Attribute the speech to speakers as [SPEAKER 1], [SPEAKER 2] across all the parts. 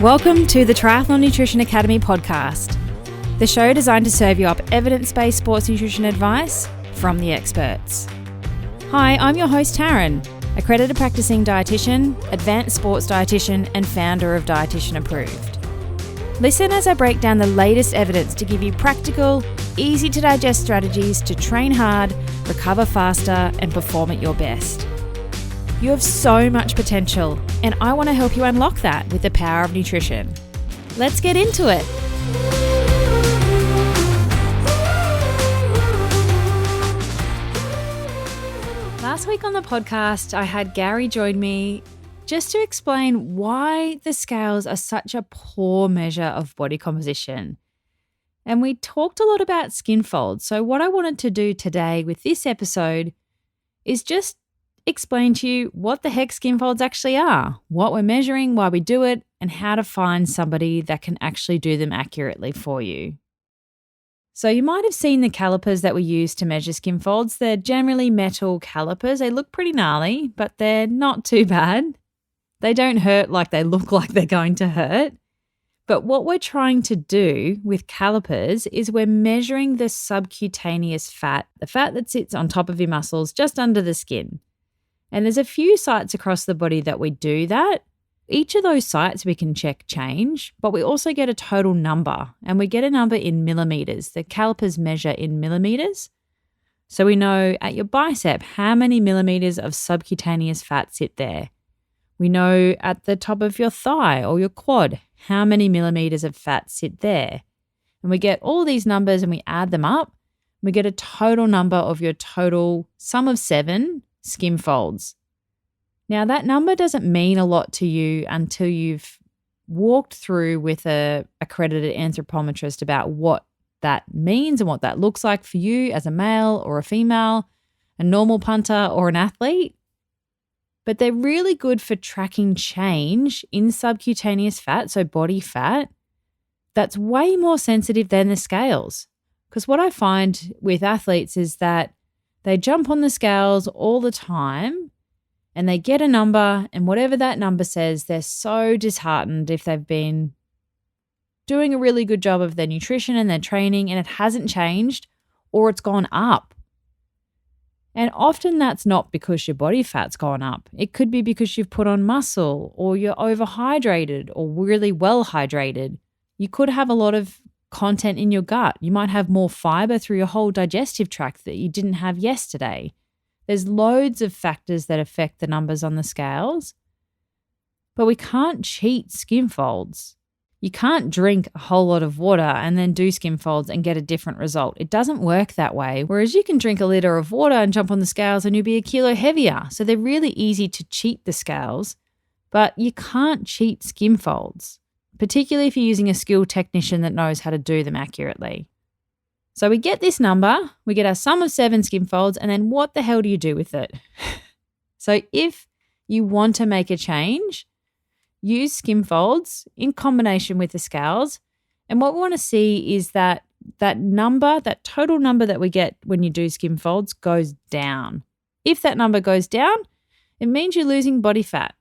[SPEAKER 1] Welcome to the Triathlon Nutrition Academy podcast, the show designed to serve you up evidence-based sports nutrition advice from the experts. Hi, I'm your host Taryn, accredited practicing dietitian, advanced sports dietitian, and founder of Dietitian Approved. Listen as I break down the latest evidence to give you practical, easy to digest strategies to train hard, recover faster, and perform at your best. You have so much potential, and I want to help you unlock that with the power of nutrition. Let's get into it. Last week on the podcast, I had Gary join me just to explain why the scales are such a poor measure of body composition. And we talked a lot about skin folds. So what I wanted to do today with this episode is just explain to you what the heck skin folds actually are, what we're measuring, why we do it, and how to find somebody that can actually do them accurately for you. So you might have seen the calipers that we use to measure skin folds. They're generally metal calipers. They look pretty gnarly, but they're not too bad. They don't hurt like they look like they're going to hurt. But what we're trying to do with calipers is we're measuring the subcutaneous fat, the fat that sits on top of your muscles just under the skin. And there's a few sites across the body that we do that. Each of those sites we can check change, but we also get a total number, and we get a number in millimeters. The calipers measure in millimeters. So we know at your bicep how many millimeters of subcutaneous fat sit there. We know at the top of your thigh or your quad how many millimeters of fat sit there. And we get all these numbers and we add them up. We get a total number of your total sum of 7 skin folds. Now, that number doesn't mean a lot to you until you've walked through with an accredited anthropometrist about what that means and what that looks like for you as a male or a female, a normal punter or an athlete. But they're really good for tracking change in subcutaneous fat, so body fat, that's way more sensitive than the scales. Because what I find with athletes is that they jump on the scales all the time and they get a number, and whatever that number says, they're so disheartened if they've been doing a really good job of their nutrition and their training and it hasn't changed or it's gone up. And often that's not because your body fat's gone up. It could be because you've put on muscle or you're overhydrated or really well hydrated. You could have a lot of content in your gut. You might have more fiber through your whole digestive tract that you didn't have yesterday. There's loads of factors that affect the numbers on the scales, but we can't cheat skin folds. You can't drink a whole lot of water and then do skin folds and get a different result. It doesn't work that way. Whereas you can drink a liter of water and jump on the scales and you'll be a kilo heavier. So they're really easy to cheat the scales, but you can't cheat skin folds, particularly if you're using a skilled technician that knows how to do them accurately. So we get this number, we get our sum of 7 skin folds, and then what the hell do you do with it? So if you want to make a change, use skin folds in combination with the scales. And what we want to see is that number, that total number that we get when you do skin folds goes down. If that number goes down, it means you're losing body fat.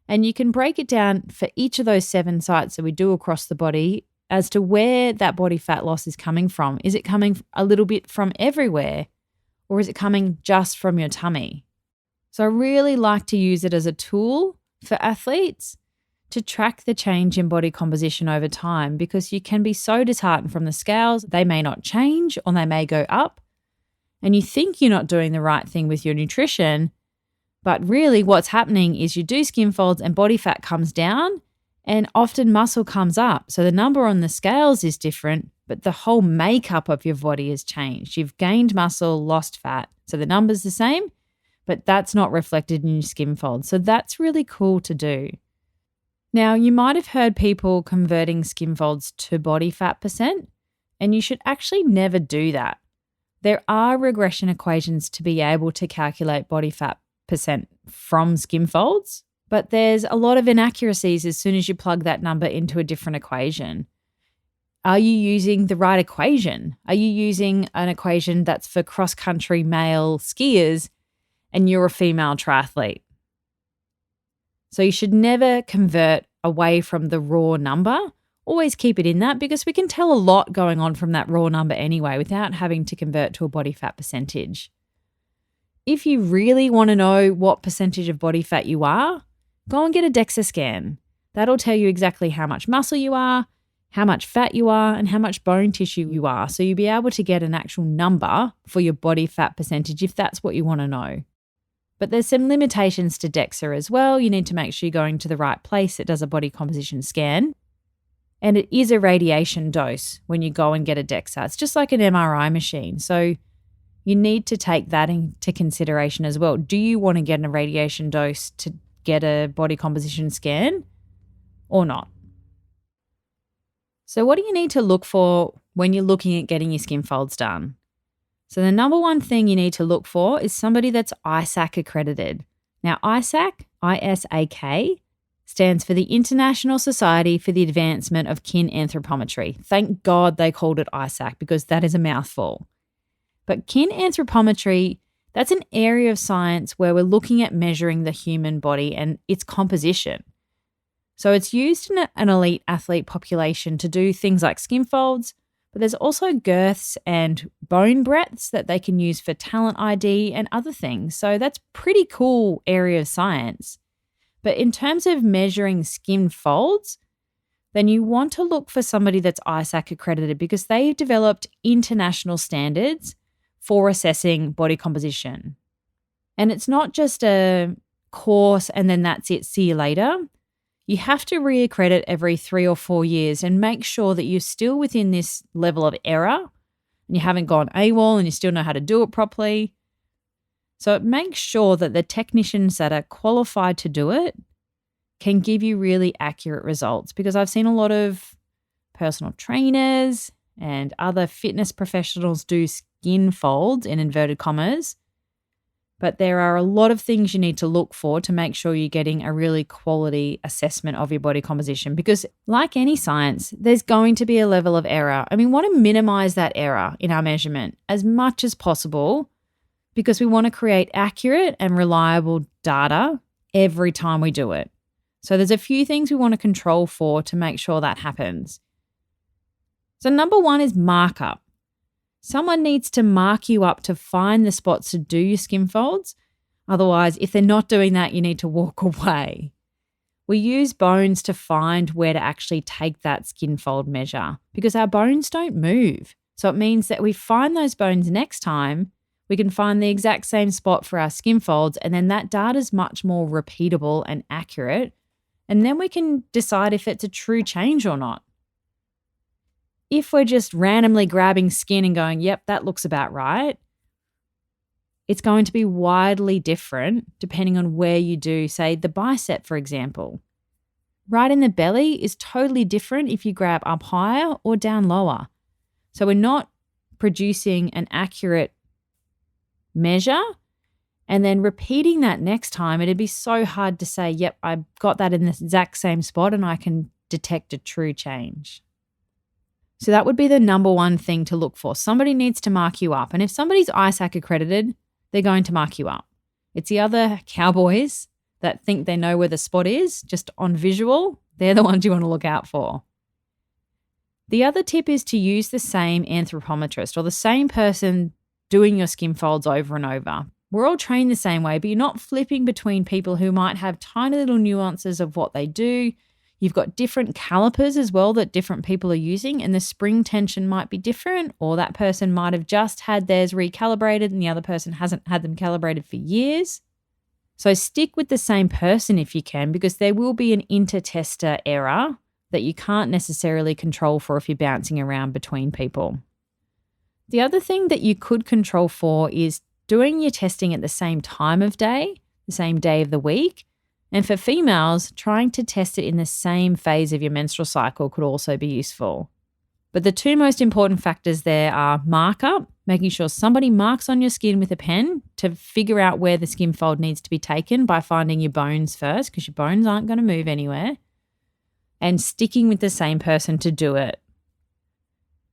[SPEAKER 1] And you can break it down for each of those 7 sites that we do across the body as to where that body fat loss is coming from. Is it coming a little bit from everywhere, or is it coming just from your tummy? So I really like to use it as a tool for athletes to track the change in body composition over time, because you can be so disheartened from the scales. They may not change or they may go up, and you think you're not doing the right thing with your nutrition. But really what's happening is you do skin folds and body fat comes down and often muscle comes up. So the number on the scales is different, but the whole makeup of your body has changed. You've gained muscle, lost fat. So the number's the same, but that's not reflected in your skin folds. So that's really cool to do. Now, you might have heard people converting skin folds to body fat percent, and you should actually never do that. There are regression equations to be able to calculate body fat percent from skin folds, but there's a lot of inaccuracies as soon as you plug that number into a different equation. Are you using the right equation? Are you using an equation that's for cross-country male skiers and you're a female triathlete? So you should never convert away from the raw number, always keep it in that because we can tell a lot going on from that raw number anyway without having to convert to a body fat percentage. If you really want to know what percentage of body fat you are, go and get a DEXA scan. That'll tell you exactly how much muscle you are, how much fat you are, and how much bone tissue you are. So you'll be able to get an actual number for your body fat percentage if that's what you want to know. But there's some limitations to DEXA as well. You need to make sure you're going to the right place that does a body composition scan. And it is a radiation dose when you go and get a DEXA. It's just like an MRI machine. So you need to take that into consideration as well. Do you want to get a radiation dose to get a body composition scan or not? So what do you need to look for when you're looking at getting your skin folds done? So the number one thing you need to look for is somebody that's ISAK accredited. Now ISAK, I-S-A-K, stands for the International Society for the Advancement of Kin Anthropometry. Thank God they called it ISAK because that is a mouthful. But kin anthropometry, that's an area of science where we're looking at measuring the human body and its composition. So it's used in an elite athlete population to do things like skin folds, but there's also girths and bone breadths that they can use for talent ID and other things. So that's pretty cool area of science. But in terms of measuring skin folds, then you want to look for somebody that's ISAK accredited because they've developed international standards for assessing body composition. And it's not just a course and then that's it, see you later. You have to reaccredit every 3 or 4 years and make sure that you're still within this level of error and you haven't gone AWOL and you still know how to do it properly. So it makes sure that the technicians that are qualified to do it can give you really accurate results because I've seen a lot of personal trainers and other fitness professionals do skin folds in inverted commas. But there are a lot of things you need to look for to make sure you're getting a really quality assessment of your body composition because like any science, there's going to be a level of error. And we want to minimize that error in our measurement as much as possible because we want to create accurate and reliable data every time we do it. So there's a few things we want to control for to make sure that happens. So number one is markup. Someone needs to mark you up to find the spots to do your skin folds. Otherwise, if they're not doing that, you need to walk away. We use bones to find where to actually take that skin fold measure because our bones don't move. So it means that we find those bones next time, we can find the exact same spot for our skin folds, and then that data is much more repeatable and accurate. And then we can decide if it's a true change or not. If we're just randomly grabbing skin and going, yep, that looks about right, it's going to be widely different depending on where you do, say, the bicep, for example. Right in the belly is totally different if you grab up higher or down lower. So we're not producing an accurate measure and then repeating that next time. It'd be so hard to say, yep, I got that in the exact same spot and I can detect a true change. So that would be the number one thing to look for. Somebody needs to mark you up. And if somebody's ISAK accredited, they're going to mark you up. It's the other cowboys that think they know where the spot is, just on visual. They're the ones you want to look out for. The other tip is to use the same anthropometrist or the same person doing your skin folds over and over. We're all trained the same way, but you're not flipping between people who might have tiny little nuances of what they do. You've got different calipers as well that different people are using, and the spring tension might be different, or that person might have just had theirs recalibrated and the other person hasn't had them calibrated for years. So stick with the same person if you can, because there will be an intertester error that you can't necessarily control for if you're bouncing around between people. The other thing that you could control for is doing your testing at the same time of day, the same day of the week. And for females, trying to test it in the same phase of your menstrual cycle could also be useful. But the two most important factors there are markup, making sure somebody marks on your skin with a pen to figure out where the skin fold needs to be taken by finding your bones first, because your bones aren't going to move anywhere, and sticking with the same person to do it.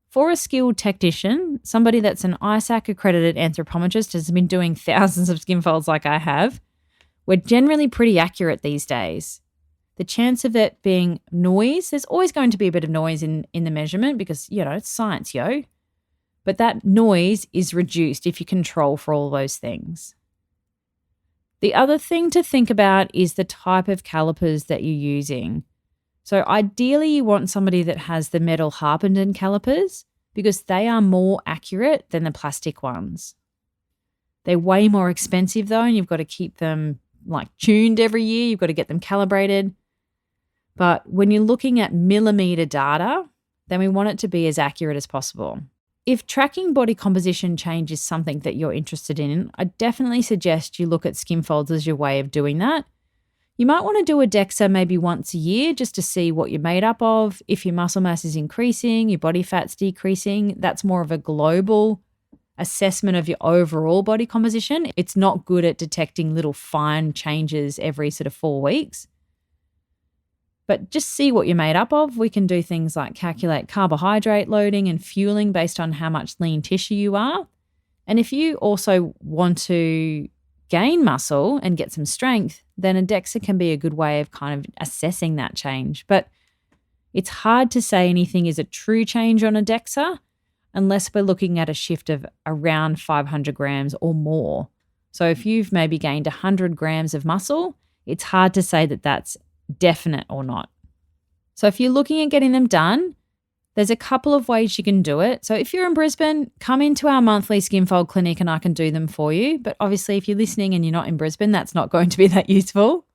[SPEAKER 1] For a skilled technician, somebody that's an ISAK accredited anthropometrist has been doing thousands of skin folds like I have, we're generally pretty accurate these days. The chance of it being noise, there's always going to be a bit of noise in the measurement because, it's science, yo. But that noise is reduced if you control for all those things. The other thing to think about is the type of calipers that you're using. So ideally you want somebody that has the metal Harpenden calipers because they are more accurate than the plastic ones. They're way more expensive though, and you've got to keep them tuned every year. You've got to get them calibrated. But when you're looking at millimeter data, then we want it to be as accurate as possible. If tracking body composition change is something that you're interested in, I definitely suggest you look at skin folds as your way of doing that. You might want to do a DEXA maybe once a year just to see what you're made up of. If your muscle mass is increasing, your body fat's decreasing, that's more of a global assessment of your overall body composition. It's not good at detecting little fine changes every sort of 4 weeks. But just see what you're made up of. We can do things like calculate carbohydrate loading and fueling based on how much lean tissue you are. And if you also want to gain muscle and get some strength, then a DEXA can be a good way of kind of assessing that change. But it's hard to say anything is a true change on a DEXA unless we're looking at a shift of around 500 grams or more. So if you've maybe gained 100 grams of muscle, it's hard to say that that's definite or not. So if you're looking at getting them done, there's a couple of ways you can do it. So if you're in Brisbane, come into our monthly skin fold clinic and I can do them for you. But obviously if you're listening and you're not in Brisbane, that's not going to be that useful.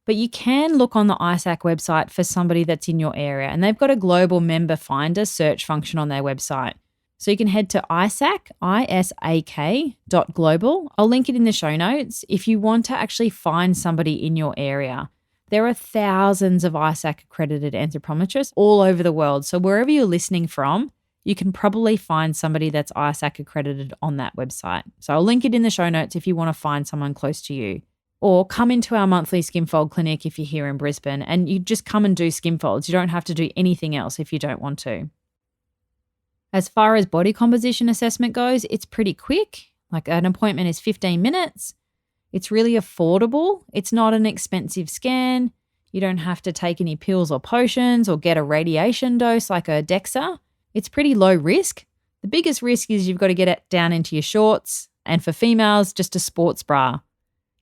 [SPEAKER 1] But you can look on the ISAC website for somebody that's in your area, and they've got a global member finder search function on their website. So you can head to ISAK.global. I'll link it in the show notes if you want to actually find somebody in your area. There are thousands of ISAC accredited anthropometrists all over the world. So wherever you're listening from, you can probably find somebody that's ISAC accredited on that website. So I'll link it in the show notes if you want to find someone close to you. Or come into our monthly skin fold clinic if you're here in Brisbane, and you just come and do skin folds. You don't have to do anything else if you don't want to. As far as body composition assessment goes, it's pretty quick. Like an appointment is 15 minutes. It's really affordable. It's not an expensive scan. You don't have to take any pills or potions or get a radiation dose like a DEXA. It's pretty low risk. The biggest risk is you've got to get it down into your shorts, and for females, just a sports bra.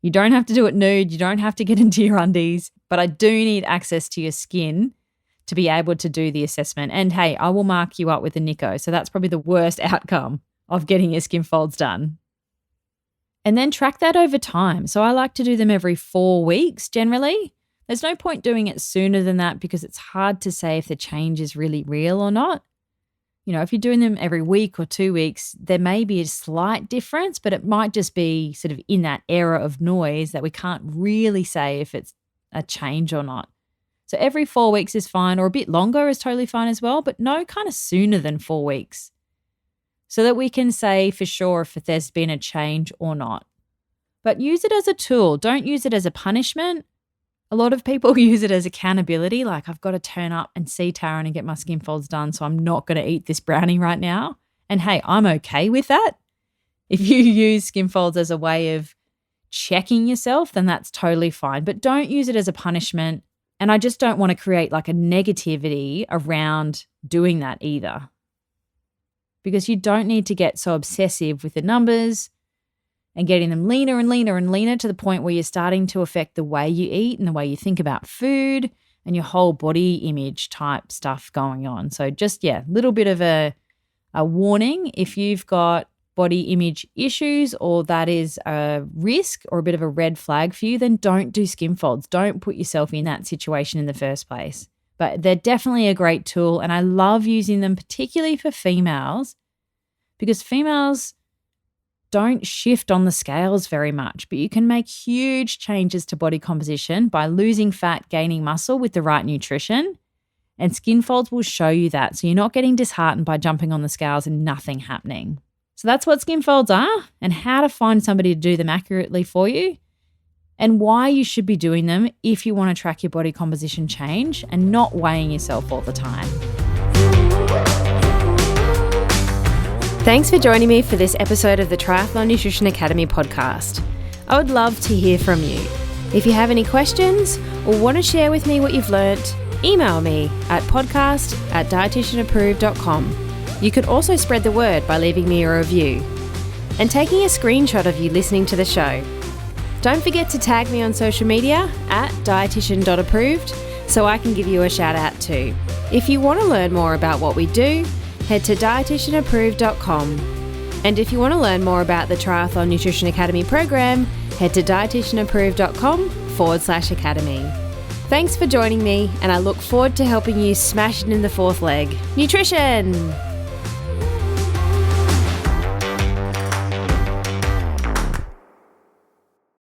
[SPEAKER 1] You don't have to do it nude. You don't have to get into your undies, but I do need access to your skin to be able to do the assessment. And hey, I will mark you up with a Nico. So that's probably the worst outcome of getting your skin folds done. And then track that over time. So I like to do them every 4 weeks generally. There's no point doing it sooner than that because it's hard to say if the change is really real or not. If you're doing them every week or 2 weeks, there may be a slight difference, but it might just be sort of in that era of noise that we can't really say if it's a change or not. So every 4 weeks is fine, or a bit longer is totally fine as well, but no kind of sooner than 4 weeks so that we can say for sure if there's been a change or not. But use it as a tool. Don't use it as a punishment. A lot of people use it as accountability, like I've got to turn up and see Taryn and get my skin folds done, so I'm not going to eat this brownie right now. And hey, I'm okay with that. If you use skin folds as a way of checking yourself, then that's totally fine. But don't use it as a punishment. And I just don't want to create like a negativity around doing that either. Because you don't need to get so obsessive with the numbers and getting them leaner and leaner and leaner to the point where you're starting to affect the way you eat and the way you think about food and your whole body image type stuff going on. So just, little bit of a warning if you've got body image issues or that is a risk or a bit of a red flag for you, then don't do skin folds. Don't put yourself in that situation in the first place. But they're definitely a great tool, and I love using them particularly for females because females don't shift on the scales very much, but you can make huge changes to body composition by losing fat, gaining muscle with the right nutrition, and skin folds will show you that. So you're not getting disheartened by jumping on the scales and nothing happening. So that's what skin folds are and how to find somebody to do them accurately for you and why you should be doing them if you want to track your body composition change and not weighing yourself all the time.
[SPEAKER 2] Thanks for joining me for this episode of the Triathlon Nutrition Academy podcast. I would love to hear from you. If you have any questions or want to share with me what you've learnt, email me at podcast@dietitianapproved.com. You can also spread the word by leaving me a review and taking a screenshot of you listening to the show. Don't forget to tag me on social media at dietitian.approved so I can give you a shout out too. If you want to learn more about what we do, head to dietitianapproved.com. And if you want to learn more about the Triathlon Nutrition Academy program, head to dietitianapproved.com/academy. Thanks for joining me, and I look forward to helping you smash it in the fourth leg. Nutrition!